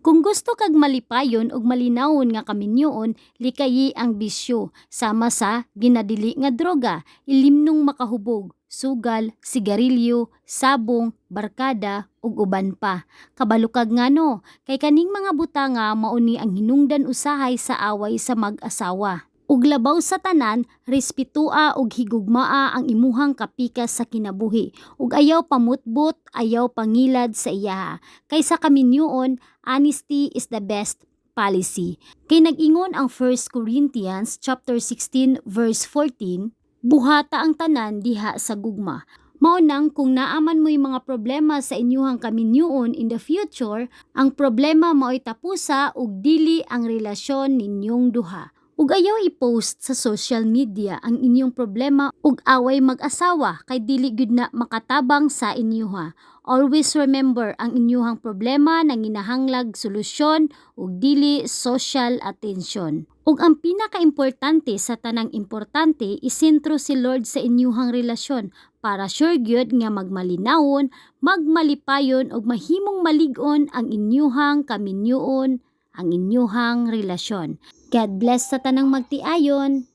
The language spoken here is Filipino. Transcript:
Kung gusto kag malipayon og malinawon nga kaminyoon, likayi ang bisyo sama sa ginadili nga droga, ilimnong makahubog, sugal, sigarilyo, sabong, barkada ug uban pa. Kabalukag ngano, kay kaning mga butanga mauni ang hinungdan usahay sa away sa mag-asawa. Ug labaw sa tanan, respetua ug higugmaa ang imuhang kapikas sa kinabuhi. Ug ayaw pamutbot, ayaw pangilad sa iyaha. Kaysa kaminyoon, honesty is the best policy. Kay nag-ingon ang 1 Corinthians chapter 16 verse 14, buhata ang tanan diha sa gugma. Maunang kung naaman mo'y mga problema sa inyuhang kaminyoon in the future, ang problema mao'y tapusa ug dili ang relasyon ninyong duha. Ug ayaw i-post sa social media ang inyong problema ug away mag-asawa kay dili gyud na makatabang sa inyoha. Always remember ang inyuhang problema na ginahanglag solusyon ug dili social attention. Ug ang pinakaimportante sa tanang importante, isentro si Lord sa inyuhang relasyon para sure gyud nga magmalinawon, magmalipayon ug mahimong malig-on ang inyuhang kaminyoon, ang inyuhang relasyon. God bless sa tanang magtiayon.